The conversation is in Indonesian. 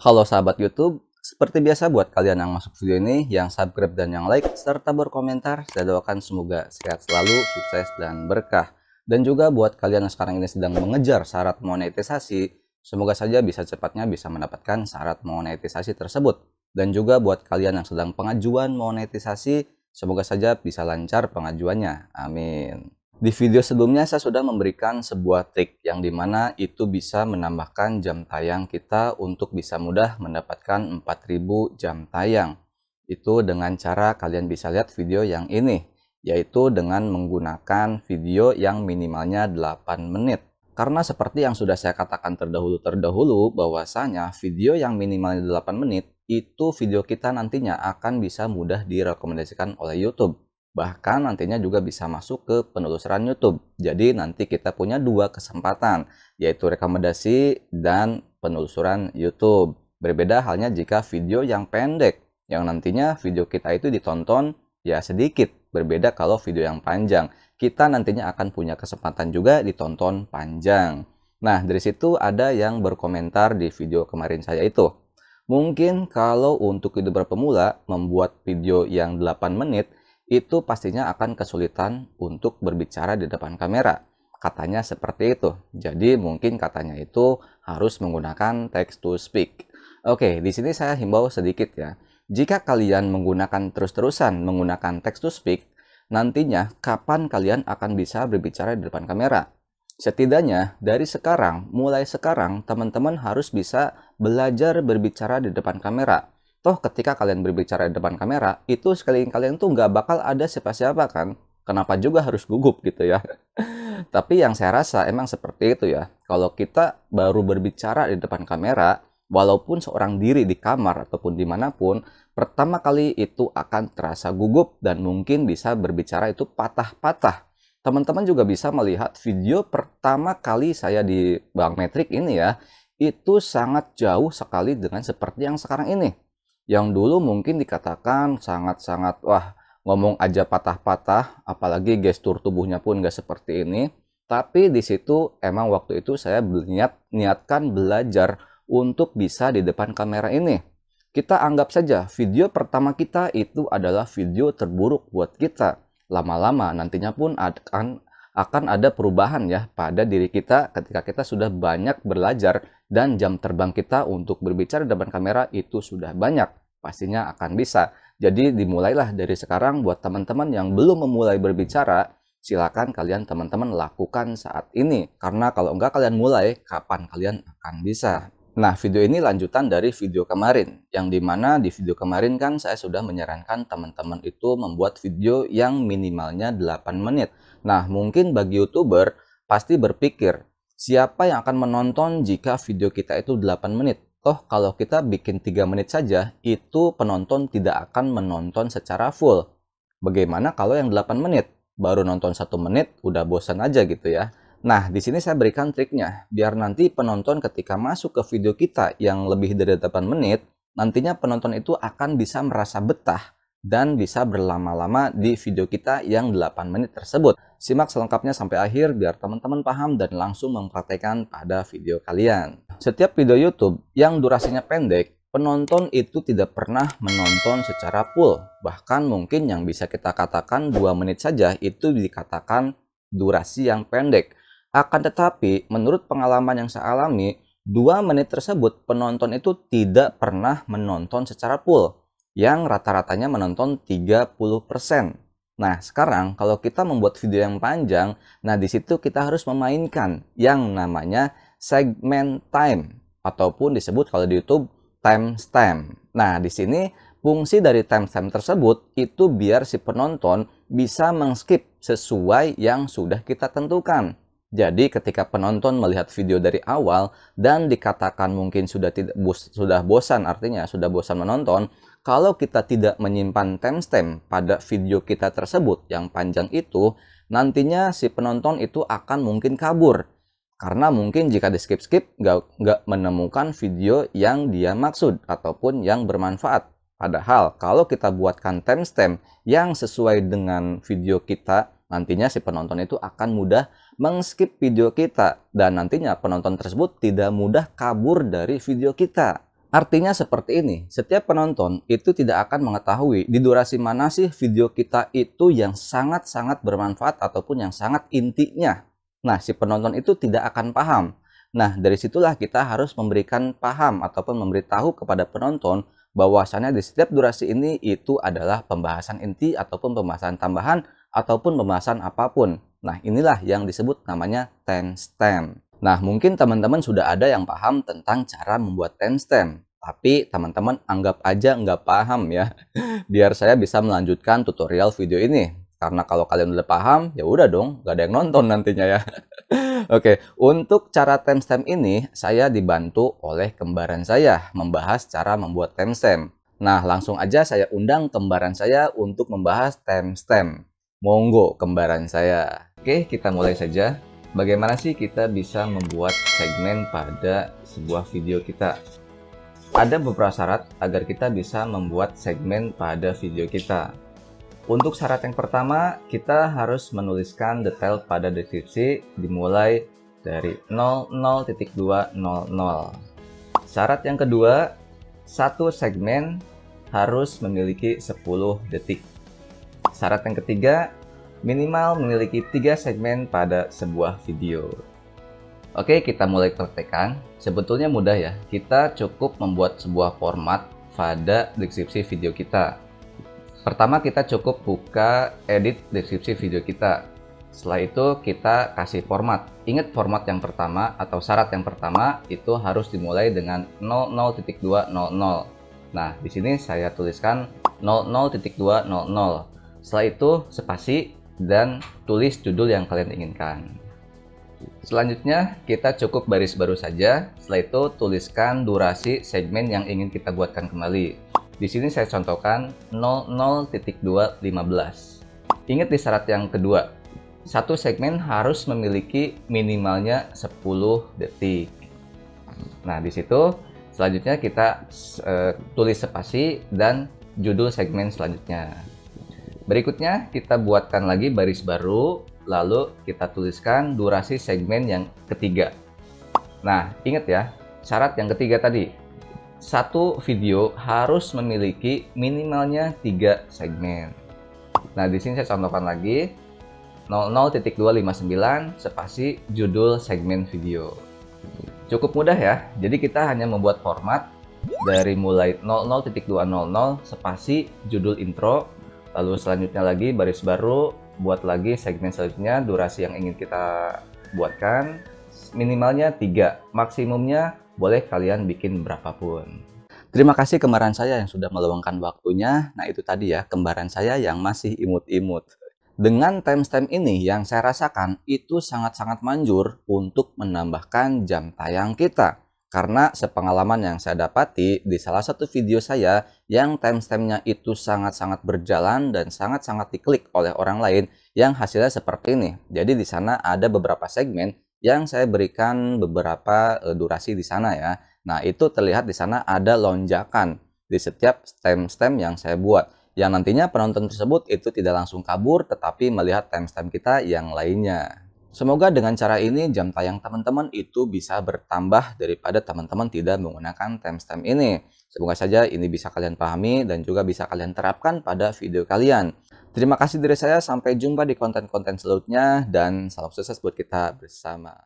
Halo sahabat YouTube, seperti biasa buat kalian yang masuk video ini, yang subscribe dan yang like, serta berkomentar, saya doakan semoga sehat selalu, sukses dan berkah. Dan juga buat kalian yang sekarang ini sedang mengejar syarat monetisasi, semoga saja bisa cepatnya bisa mendapatkan syarat monetisasi tersebut. Dan juga buat kalian yang sedang pengajuan monetisasi, semoga saja bisa lancar pengajuannya. Amin. Di video sebelumnya saya sudah memberikan sebuah trik yang dimana itu bisa menambahkan jam tayang kita untuk bisa mudah mendapatkan 4000 jam tayang. Itu dengan cara kalian bisa lihat video yang ini, yaitu dengan menggunakan video yang minimalnya 8 menit. Karena seperti yang sudah saya katakan terdahulu bahwasanya video yang minimalnya 8 menit itu video kita nantinya akan bisa mudah direkomendasikan oleh YouTube. Bahkan nantinya juga bisa masuk ke penelusuran YouTube. Jadi nanti kita punya dua kesempatan, yaitu rekomendasi dan penelusuran YouTube. Berbeda halnya jika video yang pendek, yang nantinya video kita itu ditonton ya sedikit. Berbeda kalau video yang panjang, kita nantinya akan punya kesempatan juga ditonton panjang. Nah, dari situ ada yang berkomentar di video kemarin saya itu. Mungkin kalau untuk YouTuber pemula membuat video yang 8 menit, itu pastinya akan kesulitan untuk berbicara di depan kamera. Katanya seperti itu. Jadi mungkin katanya itu harus menggunakan text to speak. Oke, di sini saya himbau sedikit ya. Jika kalian menggunakan terus-terusan menggunakan text to speak, nantinya kapan kalian akan bisa berbicara di depan kamera? Setidaknya dari sekarang, mulai sekarang teman-teman harus bisa belajar berbicara di depan kamera. Toh ketika kalian berbicara di depan kamera, itu sekeliling kalian tuh nggak bakal ada siapa-siapa kan? Kenapa juga harus gugup gitu ya? Tapi yang saya rasa emang seperti itu ya. Kalau kita baru berbicara di depan kamera, walaupun seorang diri di kamar ataupun dimanapun, pertama kali itu akan terasa gugup dan mungkin bisa berbicara itu patah-patah. Teman-teman juga bisa melihat video pertama kali saya di Bank Metrik ini ya, itu sangat jauh sekali dengan seperti yang sekarang ini. Yang dulu mungkin dikatakan sangat-sangat wah, ngomong aja patah-patah, apalagi gestur tubuhnya pun nggak seperti ini. Tapi di situ emang waktu itu saya niatkan belajar untuk bisa di depan kamera ini. Kita anggap saja video pertama kita itu adalah video terburuk buat kita. Lama-lama nantinya pun akan ada perubahan ya pada diri kita ketika kita sudah banyak belajar dan jam terbang kita untuk berbicara di depan kamera itu sudah banyak, pastinya akan bisa. Jadi dimulailah dari sekarang buat teman-teman yang belum memulai berbicara, silakan kalian teman-teman lakukan saat ini. Karena kalau enggak kalian mulai, kapan kalian akan bisa? Nah, video ini lanjutan dari video kemarin, yang dimana di video kemarin kan saya sudah menyarankan teman-teman itu membuat video yang minimalnya 8 menit. Nah, mungkin bagi YouTuber pasti berpikir, siapa yang akan menonton jika video kita itu 8 menit? Toh kalau kita bikin 3 menit saja, itu penonton tidak akan menonton secara full. Bagaimana kalau yang 8 menit? Baru nonton 1 menit, udah bosan aja gitu ya. Nah, di sini saya berikan triknya, biar nanti penonton ketika masuk ke video kita yang lebih dari 8 menit, nantinya penonton itu akan bisa merasa betah dan bisa berlama-lama di video kita yang 8 menit tersebut. Simak selengkapnya sampai akhir biar teman-teman paham dan langsung mempraktekkan pada video kalian. Setiap video YouTube yang durasinya pendek, penonton itu tidak pernah menonton secara full. Bahkan mungkin yang bisa kita katakan 2 menit saja itu dikatakan durasi yang pendek. Akan tetapi, menurut pengalaman yang saya alami, 2 menit tersebut penonton itu tidak pernah menonton secara full, yang rata-ratanya menonton 30%. Nah, sekarang kalau kita membuat video yang panjang, nah di situ kita harus memainkan yang namanya segment time, ataupun disebut kalau di YouTube timestamp. Nah, di sini fungsi dari timestamp tersebut itu biar si penonton bisa mengskip sesuai yang sudah kita tentukan. Jadi ketika penonton melihat video dari awal dan dikatakan mungkin sudah bosan, artinya sudah bosan menonton, kalau kita tidak menyimpan timestamp pada video kita tersebut yang panjang itu, nantinya si penonton itu akan mungkin kabur. Karena mungkin jika di skip-skip nggak menemukan video yang dia maksud ataupun yang bermanfaat. Padahal kalau kita buatkan timestamp yang sesuai dengan video kita, nantinya si penonton itu akan mudah mengskip video kita dan nantinya penonton tersebut tidak mudah kabur dari video kita. Artinya seperti ini, setiap penonton itu tidak akan mengetahui di durasi mana sih video kita itu yang sangat-sangat bermanfaat ataupun yang sangat intinya. Nah, si penonton itu tidak akan paham. Nah, dari situlah kita harus memberikan paham ataupun memberitahu kepada penonton bahwasannya di setiap durasi ini itu adalah pembahasan inti ataupun pembahasan tambahan ataupun pembahasan apapun. Nah, inilah yang disebut namanya timestamp. Nah, mungkin teman-teman sudah ada yang paham tentang cara membuat timestamp, tapi teman-teman anggap aja nggak paham ya, biar saya bisa melanjutkan tutorial video ini. Karena kalau kalian udah paham, ya udah dong, nggak ada yang nonton nantinya ya. Oke, untuk cara timestamp ini, saya dibantu oleh kembaran saya membahas cara membuat timestamp. Nah, langsung aja saya undang kembaran saya untuk membahas timestamp. Monggo kembaran saya. Oke, kita mulai saja. Bagaimana sih kita bisa membuat segmen pada sebuah video kita? Ada beberapa syarat agar kita bisa membuat segmen pada video kita. Untuk syarat yang pertama, kita harus menuliskan detail pada deskripsi dimulai dari 00.200. Syarat yang kedua, satu segmen harus memiliki 10 detik. Syarat yang ketiga, minimal memiliki 3 segmen pada sebuah video. Oke, kita mulai praktekkan. Sebetulnya mudah ya, kita cukup membuat sebuah format pada deskripsi video kita. Pertama, kita cukup buka edit deskripsi video kita. Setelah itu kita kasih format. Ingat format yang pertama atau syarat yang pertama itu harus dimulai dengan 00.200. Nah, di sini saya tuliskan 00.200. Setelah itu spasi dan tulis judul yang kalian inginkan. Selanjutnya kita cukup baris baru saja. Setelah itu tuliskan durasi segmen yang ingin kita buatkan kembali. Di sini saya contohkan 00.215. Ingat di syarat yang kedua, satu segmen harus memiliki minimalnya 10 detik. Nah, di situ selanjutnya kita tulis spasi dan judul segmen selanjutnya. Berikutnya kita buatkan lagi baris baru, lalu kita tuliskan durasi segmen yang ketiga. Nah, ingat ya, syarat yang ketiga tadi, satu video harus memiliki minimalnya 3 segmen. Nah, di sini saya contohkan lagi 00.259 spasi judul segmen video. Cukup mudah ya, jadi kita hanya membuat format dari mulai 00.200 spasi judul intro. Lalu selanjutnya lagi baris baru, buat lagi segmen selanjutnya, durasi yang ingin kita buatkan, minimalnya 3, maksimumnya boleh kalian bikin berapapun. Terima kasih kembaran saya yang sudah meluangkan waktunya. Nah, itu tadi ya, kembaran saya yang masih imut-imut. Dengan timestamp ini yang saya rasakan itu sangat-sangat manjur untuk menambahkan jam tayang kita. Karena sepengalaman yang saya dapati di salah satu video saya yang timestampnya itu sangat-sangat berjalan dan sangat-sangat diklik oleh orang lain yang hasilnya seperti ini. Jadi di sana ada beberapa segmen yang saya berikan beberapa durasi di sana ya. Nah, itu terlihat di sana ada lonjakan di setiap timestamp yang saya buat. Yang nantinya penonton tersebut itu tidak langsung kabur tetapi melihat timestamp kita yang lainnya. Semoga dengan cara ini jam tayang teman-teman itu bisa bertambah daripada teman-teman tidak menggunakan timestamp ini. Semoga saja ini bisa kalian pahami dan juga bisa kalian terapkan pada video kalian. Terima kasih dari saya, sampai jumpa di konten-konten selanjutnya dan salam sukses buat kita bersama.